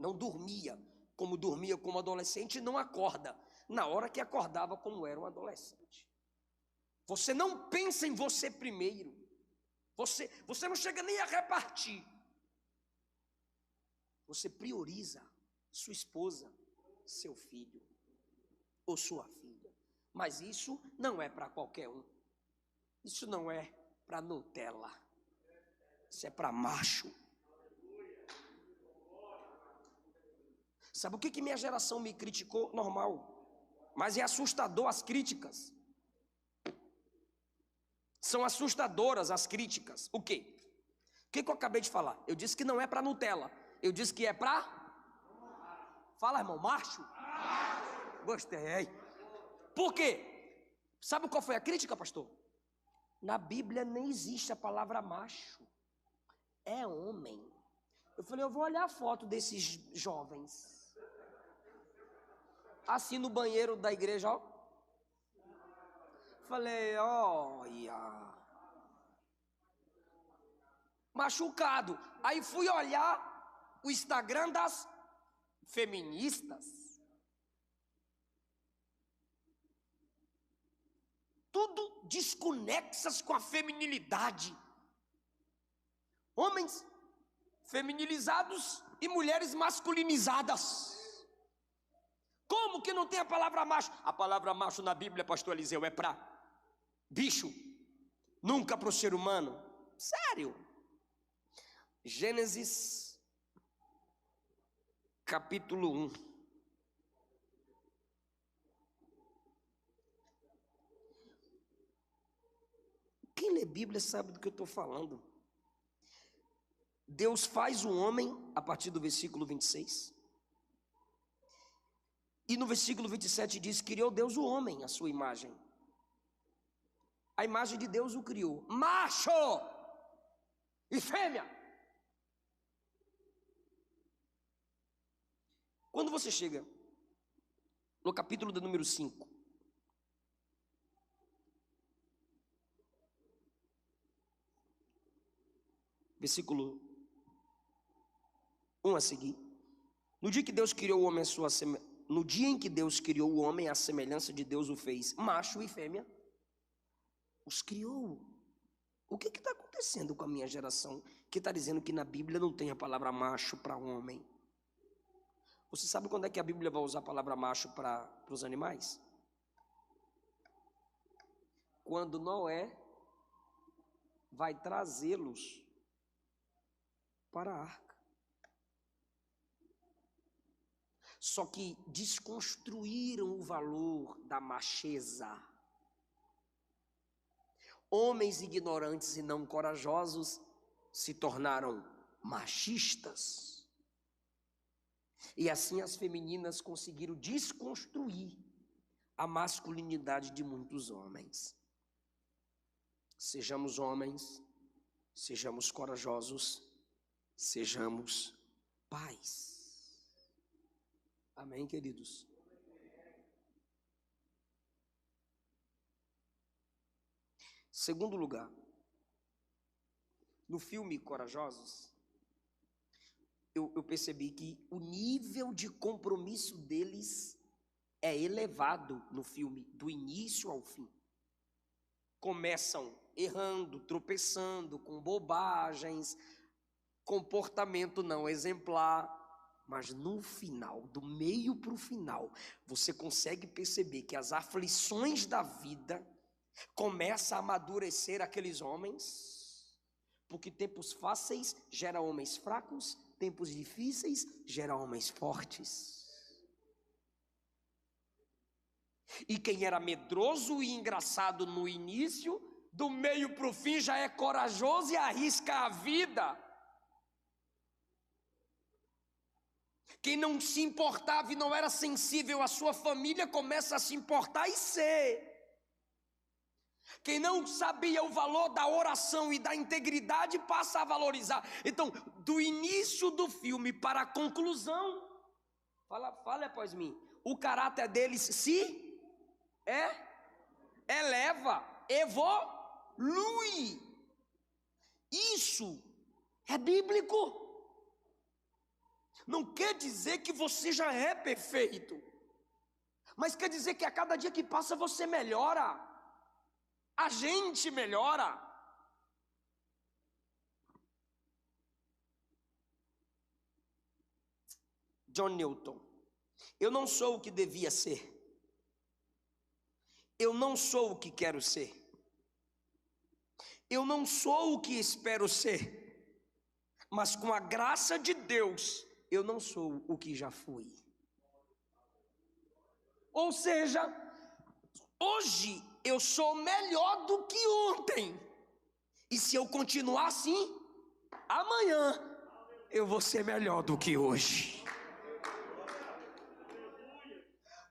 não dormia como adolescente, não acorda na hora que acordava como era um adolescente. Você não pensa em você primeiro, você não chega nem a repartir, você prioriza sua esposa, seu filho ou sua filha. Mas isso não é para qualquer um, isso não é para Nutella, isso é para macho. Sabe o que minha geração me criticou? Normal, mas é assustador as críticas. São assustadoras as críticas. O quê? O que eu acabei de falar? Eu disse que não é para Nutella, eu disse que é para... Fala, irmão, macho? Gostei. Por quê? Sabe qual foi a crítica, pastor? Na Bíblia nem existe a palavra macho, é homem. Eu falei, eu vou olhar a foto desses jovens assim no banheiro da igreja, ó. Falei, olha, machucado. Aí fui olhar o Instagram das feministas. Tudo desconexas com a feminilidade. Homens feminilizados e mulheres masculinizadas. Como que não tem a palavra macho? A palavra macho na Bíblia, pastor Eliseu, é para bicho, nunca para o ser humano. Sério. Gênesis capítulo 1. Quem lê Bíblia sabe do que eu estou falando. Deus faz o homem a partir do versículo 26. E no versículo 27 diz, criou Deus o homem à sua imagem. A imagem de Deus o criou, macho e fêmea. Quando você chega no capítulo de número 5, versículo 1 a seguir. No dia que Deus criou o homem no dia em que Deus criou o homem, à semelhança de Deus o fez, macho e fêmea, os criou. O que está acontecendo com a minha geração que está dizendo que na Bíblia não tem a palavra macho para homem? Você sabe quando é que a Bíblia vai usar a palavra macho para os animais? Quando Noé vai trazê-los para a arca. Só que desconstruíram o valor da macheza. Homens ignorantes e não corajosos se tornaram machistas. E assim as femininas conseguiram desconstruir a masculinidade de muitos homens. Sejamos homens, sejamos corajosos, sejamos pais. Amém, queridos? Segundo lugar, no filme Corajosos, eu percebi que o nível de compromisso deles é elevado no filme, do início ao fim. Começam errando, tropeçando, com bobagens, comportamento não exemplar. Mas no final, do meio para o final, você consegue perceber que as aflições da vida começam a amadurecer aqueles homens, porque tempos fáceis geram homens fracos, tempos difíceis geram homens fortes. E quem era medroso e engraçado no início, do meio para o fim já é corajoso e arrisca a vida. Quem não se importava e não era sensível à sua família, começa a se importar e ser. Quem não sabia o valor da oração e da integridade, passa a valorizar. Então, do início do filme para a conclusão, fala após mim, o caráter deles se eleva, evolui. Isso é bíblico. não quer dizer que você já é perfeito, mas quer dizer que a cada dia que passa você melhora, a gente melhora. John Newton: eu não sou o que devia ser, eu não sou o que quero ser, eu não sou o que espero ser, mas com a graça de Deus, eu não sou o que já fui. Ou seja, hoje eu sou melhor do que ontem, e se eu continuar assim, amanhã eu vou ser melhor do que hoje.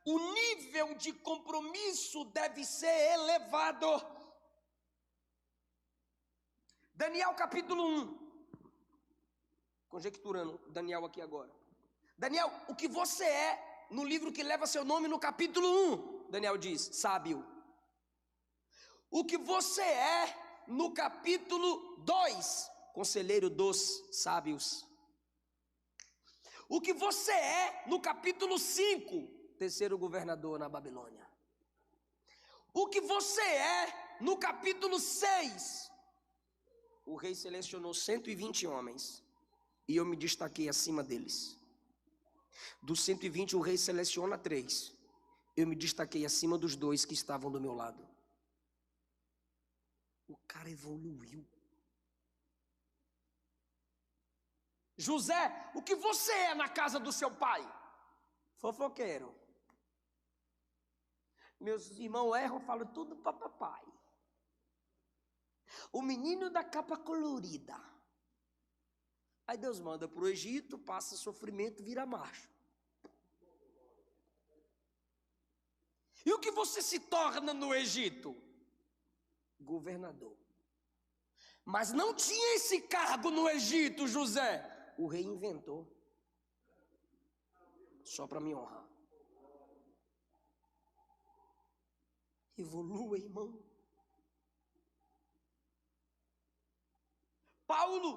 O nível de compromisso deve ser elevado. Daniel capítulo 1. Conjecturando Daniel aqui agora. Daniel, o que você é no livro que leva seu nome no capítulo 1? Daniel diz: sábio. O que você é no capítulo 2? Conselheiro dos sábios. O que você é no capítulo 5? Terceiro governador na Babilônia. O que você é no capítulo 6? O rei selecionou 120 homens e eu me destaquei acima deles. Dos 120 o rei seleciona 3. Eu me destaquei acima dos 2 que estavam do meu lado. O cara evoluiu. José, o que você é na casa do seu pai? Fofoqueiro. Meus irmãos erram, falam tudo para papai. O menino da capa colorida. Aí Deus manda para o Egito, passa sofrimento, vira macho. E o que você se torna no Egito? Governador. Mas não tinha esse cargo no Egito, José. O rei inventou. Só para me honrar. Evolua, irmão. Paulo,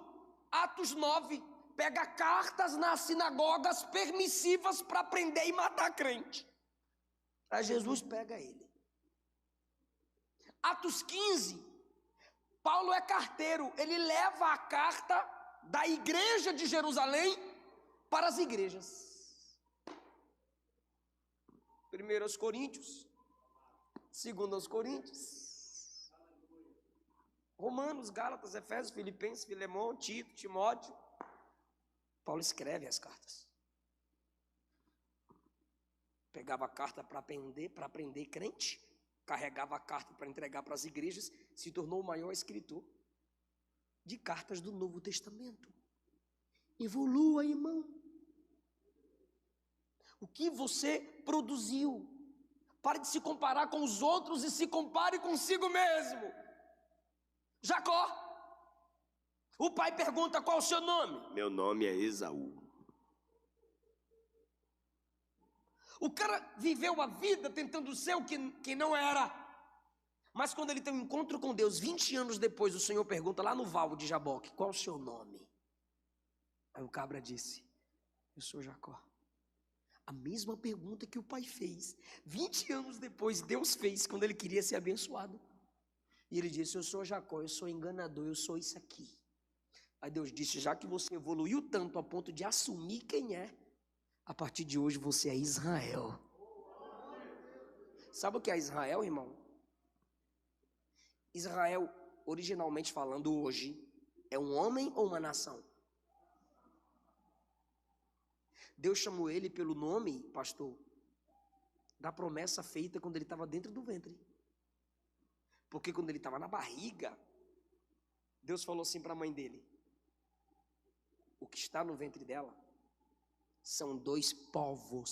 Atos 9, pega cartas nas sinagogas permissivas para prender e matar crente. Aí Jesus pega ele. Atos 15, Paulo é carteiro, ele leva a carta da igreja de Jerusalém para as igrejas. 1 Coríntios, 2 Coríntios, Romanos, Gálatas, Efésios, Filipenses, Filemão, Tito, Timóteo. Paulo escreve as cartas. Pegava a carta para aprender crente, carregava a carta para entregar para as igrejas, se tornou o maior escritor de cartas do Novo Testamento. Evolua, irmão. O que você produziu? Pare de se comparar com os outros e se compare consigo mesmo. Jacó, o pai pergunta: qual é o seu nome? Meu nome é Esaú. O cara viveu a vida tentando ser o que não era. Mas quando ele tem um encontro com Deus, 20 anos depois, o Senhor pergunta lá no val de Jaboque: qual é o seu nome? Aí o cabra disse: eu sou Jacó. A mesma pergunta que o pai fez 20 anos depois, Deus fez quando ele queria ser abençoado. E ele disse: eu sou Jacó, eu sou enganador, eu sou isso aqui. Aí Deus disse: já que você evoluiu tanto a ponto de assumir quem é, a partir de hoje você é Israel. Sabe o que é Israel, irmão? Israel, originalmente falando hoje, é um homem ou uma nação? Deus chamou ele pelo nome, pastor, da promessa feita quando ele estava dentro do ventre. Porque quando ele estava na barriga, Deus falou assim para a mãe dele: o que está no ventre dela são 2 povos.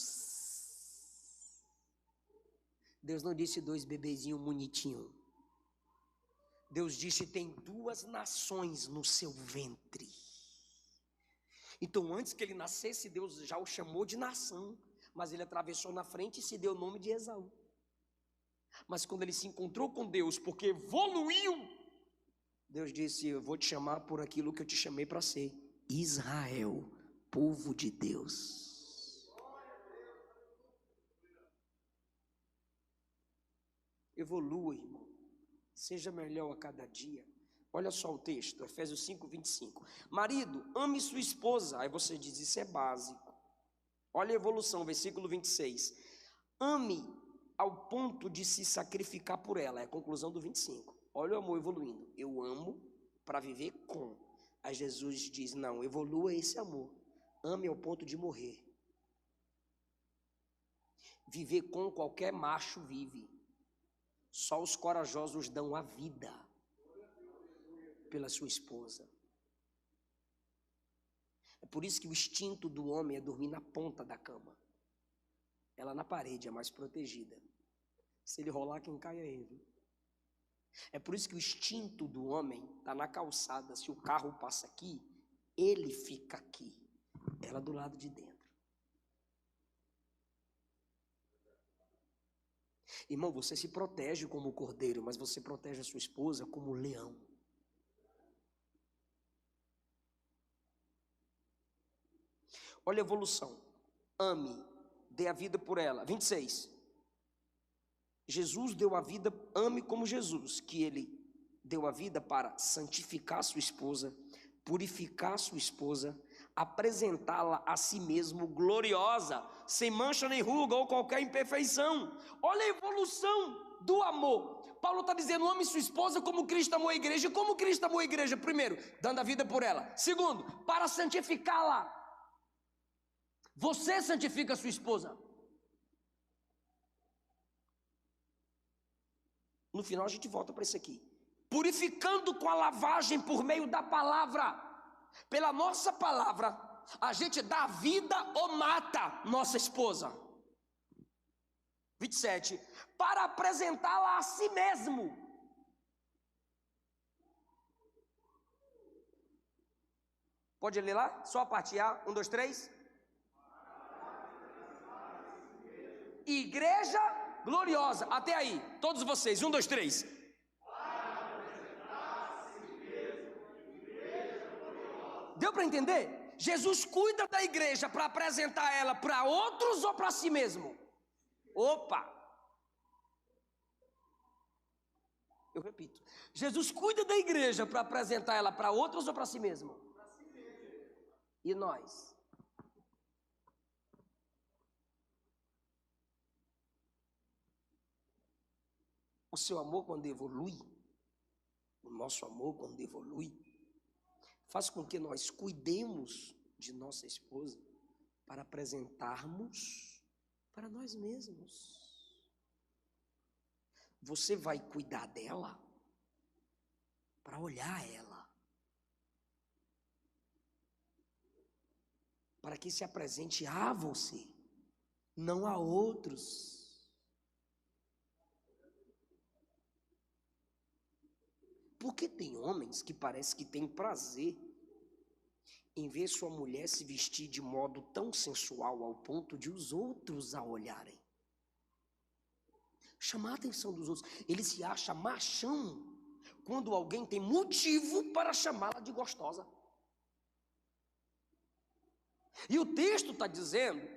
Deus não disse 2 bebezinhos bonitinhos. Deus disse: tem 2 nações no seu ventre. Então antes que ele nascesse, Deus já o chamou de nação, mas ele atravessou na frente e se deu o nome de Esaú. Mas quando ele se encontrou com Deus, porque evoluiu, Deus disse: eu vou te chamar por aquilo que eu te chamei para ser, Israel, povo de Deus. Evolua, irmão. Seja melhor a cada dia. Olha só o texto, Efésios 5:25. Marido, ame sua esposa. Aí você diz, isso é básico. Olha a evolução, versículo 26. Ame ao ponto de se sacrificar por ela. É a conclusão do 25. Olha o amor evoluindo. Eu amo para viver com. Aí Jesus diz, não, evolua esse amor. Ame ao ponto de morrer. Viver com qualquer macho vive. Só os corajosos dão a vida pela sua esposa. É por isso que o instinto do homem é dormir na ponta da cama. Ela na parede é mais protegida. Se ele rolar, quem cai é ele. É por isso que o instinto do homem está na calçada. Se o carro passa aqui, ele fica aqui. Ela do lado de dentro. Irmão, você se protege como cordeiro, mas você protege a sua esposa como leão. Olha a evolução. Ame, dê a vida por ela. 26. Jesus deu a vida, ame como Jesus, que ele deu a vida para santificar sua esposa, purificar sua esposa, apresentá-la a si mesmo gloriosa, sem mancha nem ruga ou qualquer imperfeição. Olha a evolução do amor. Paulo está dizendo, ame sua esposa como Cristo amou a igreja. Como Cristo amou a igreja? Primeiro, dando a vida por ela. Segundo, para santificá-la. Você santifica a sua esposa. No final a gente volta para isso aqui. Purificando com a lavagem por meio da palavra. Pela nossa palavra, a gente dá vida ou mata nossa esposa. 27. Para apresentá-la a si mesmo. Pode ler lá? Só a parte A. 1, 2, 3. Igreja gloriosa. Até aí. Todos vocês. 1, 2, 3. Deu para entender? Jesus cuida da igreja para apresentar ela para outros ou para si mesmo? Opa! Eu repito. Jesus cuida da igreja para apresentar ela para outros ou para si mesmo? Para si mesmo. E nós? O seu amor, quando evolui, o nosso amor, quando evolui, faz com que nós cuidemos de nossa esposa para apresentarmos para nós mesmos. Você vai cuidar dela para olhar ela, para que se apresente a você, não a outros. Porque tem homens que parece que têm prazer em ver sua mulher se vestir de modo tão sensual ao ponto de os outros a olharem. Chamar a atenção dos outros. Ele se acha machão quando alguém tem motivo para chamá-la de gostosa. E o texto está dizendo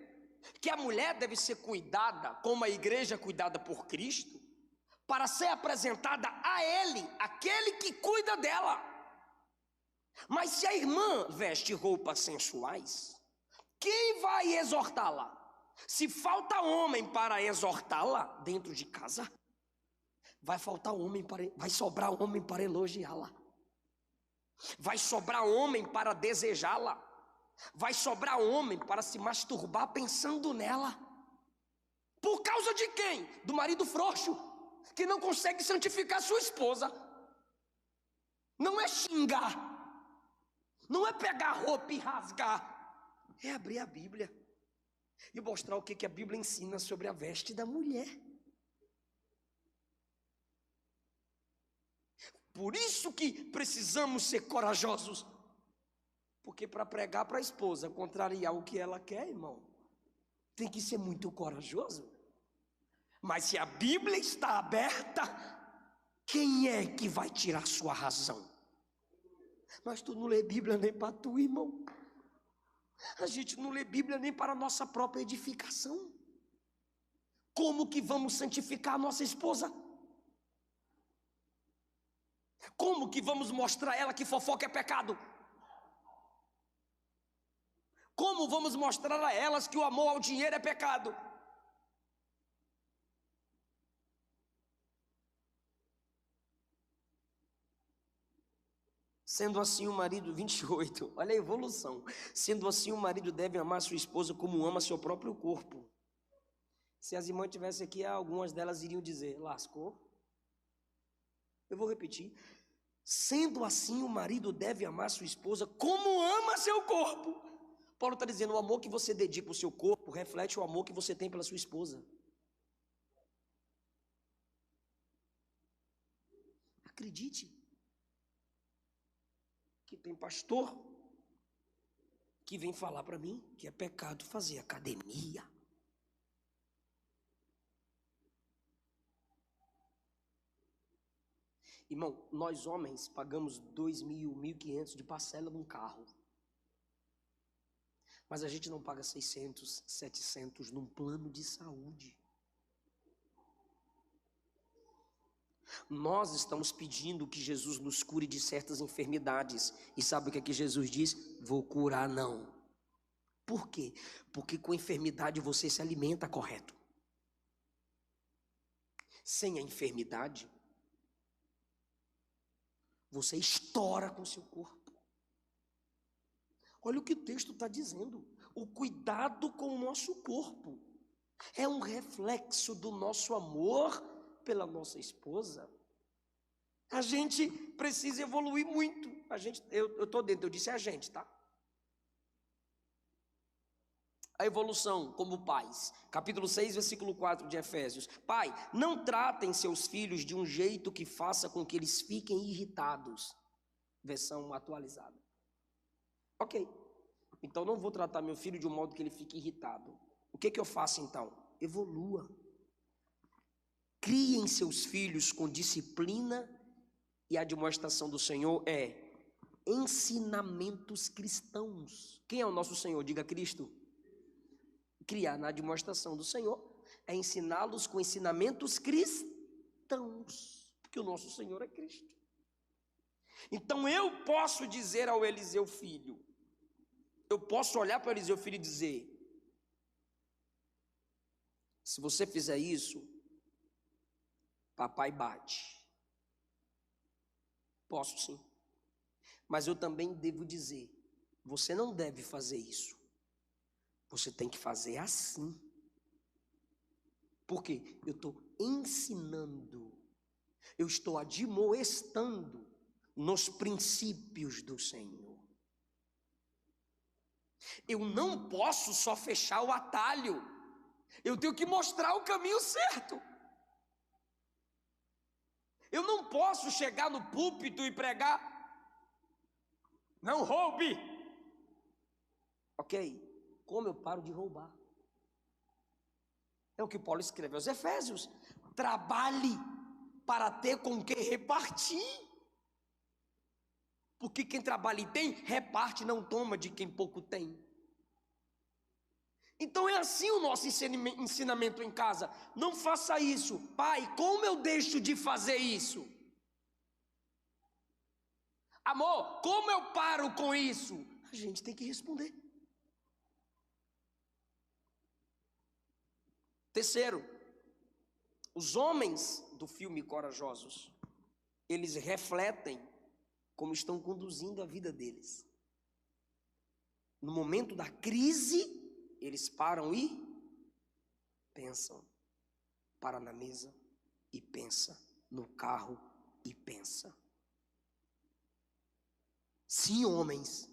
que a mulher deve ser cuidada como a igreja é cuidada por Cristo, para ser apresentada a Ele, aquele que cuida dela. Mas se a irmã veste roupas sensuais, quem vai exortá-la? Se falta homem para exortá-la dentro de casa, vai sobrar homem para elogiá-la. Vai sobrar homem para desejá-la. Vai sobrar homem para se masturbar pensando nela. Por causa de quem? Do marido frouxo, que não consegue santificar sua esposa. Não é xingar, não é pegar a roupa e rasgar, é abrir a Bíblia e mostrar o que a Bíblia ensina sobre a veste da mulher. Por isso que precisamos ser corajosos, porque para pregar para a esposa, contrariar o que ela quer, irmão, tem que ser muito corajoso. Mas se a Bíblia está aberta, quem é que vai tirar sua razão? Mas tu não lê Bíblia nem para tu, irmão. A gente não lê Bíblia nem para a nossa própria edificação. Como que vamos santificar a nossa esposa? Como que vamos mostrar a ela que fofoca é pecado? Como vamos mostrar a elas que o amor ao dinheiro é pecado? Sendo assim o marido, 28, olha a evolução. Sendo assim o marido deve amar sua esposa como ama seu próprio corpo. Se as irmãs estivessem aqui, algumas delas iriam dizer, lascou. Eu vou repetir. Sendo assim o marido deve amar sua esposa como ama seu corpo. Paulo está dizendo, o amor que você dedica ao seu corpo reflete o amor que você tem pela sua esposa. Acredite. Que tem pastor que vem falar para mim que é pecado fazer academia. Irmão, nós homens pagamos 2.000, 1.500 de parcela num carro. Mas a gente não paga 600, 700 num plano de saúde. Nós estamos pedindo que Jesus nos cure de certas enfermidades. E sabe o que é que Jesus diz? Vou curar não. Por quê? Porque com enfermidade você se alimenta correto. Sem a enfermidade, você estoura com o seu corpo. Olha o que o texto está dizendo. O cuidado com o nosso corpo é um reflexo do nosso amor pela nossa esposa. A gente precisa evoluir muito. Eu estou dentro, eu disse a gente, tá? A evolução como pais. Capítulo 6, versículo 4 de Efésios. Pai, não tratem seus filhos de um jeito que faça com que eles fiquem irritados. Versão atualizada. Ok. Então não vou tratar meu filho de um modo que ele fique irritado. O que eu faço então? Evolua. Criem seus filhos com disciplina, e a demonstração do Senhor é ensinamentos cristãos. Quem é o nosso Senhor? Diga Cristo. Criar na demonstração do Senhor é ensiná-los com ensinamentos cristãos, porque o nosso Senhor é Cristo. Então eu posso dizer ao Eliseu filho, eu posso olhar para o Eliseu filho e dizer, se você fizer isso, papai bate. Posso sim. Mas eu também devo dizer, você não deve fazer isso. Você tem que fazer assim. Por quê? Eu estou ensinando. Eu estou admoestando nos princípios do Senhor. Eu não posso só fechar o atalho. Eu tenho que mostrar o caminho certo. Eu não posso chegar no púlpito e pregar, não roube. Ok. Como eu paro de roubar? É o que Paulo escreve aos Efésios. Trabalhe para ter com que repartir. Porque quem trabalha e tem, reparte, não toma de quem pouco tem. Então é assim o nosso ensinamento em casa. Não faça isso. Pai, como eu deixo de fazer isso? Amor, como eu paro com isso? A gente tem que responder. Terceiro, os homens do filme Corajosos, eles refletem como estão conduzindo a vida deles. No momento da crise, eles param e pensam. Para na mesa e pensa. No carro e pensa. Sim, homens.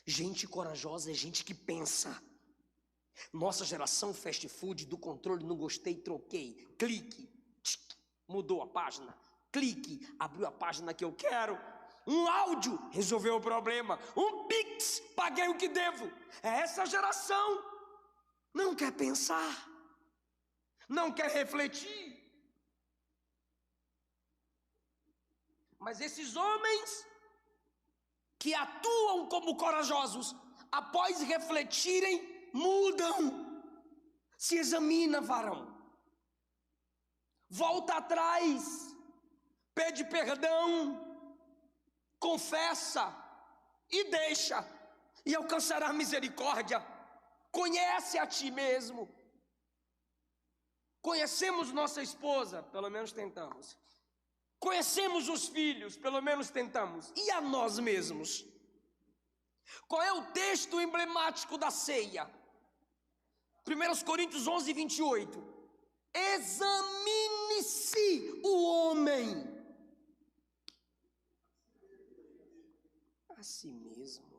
Gente corajosa é gente que pensa. Nossa geração fast food, do controle, não gostei, troquei. Clique, mudou a página. Clique, abriu a página que eu quero. Um áudio, resolveu o problema. Um Pix, paguei o que devo. É essa geração. Não quer pensar. Não quer refletir. Mas esses homens que atuam como corajosos, após refletirem, mudam. Se examina, varão. Volta atrás, pede perdão, confessa e deixa, e alcançará misericórdia. Conhece a ti mesmo. Conhecemos nossa esposa, pelo menos tentamos. Conhecemos os filhos, pelo menos tentamos. E a nós mesmos? Qual é o texto emblemático da ceia? 1 Coríntios 11, 28. Examine-se o homem a si mesmo.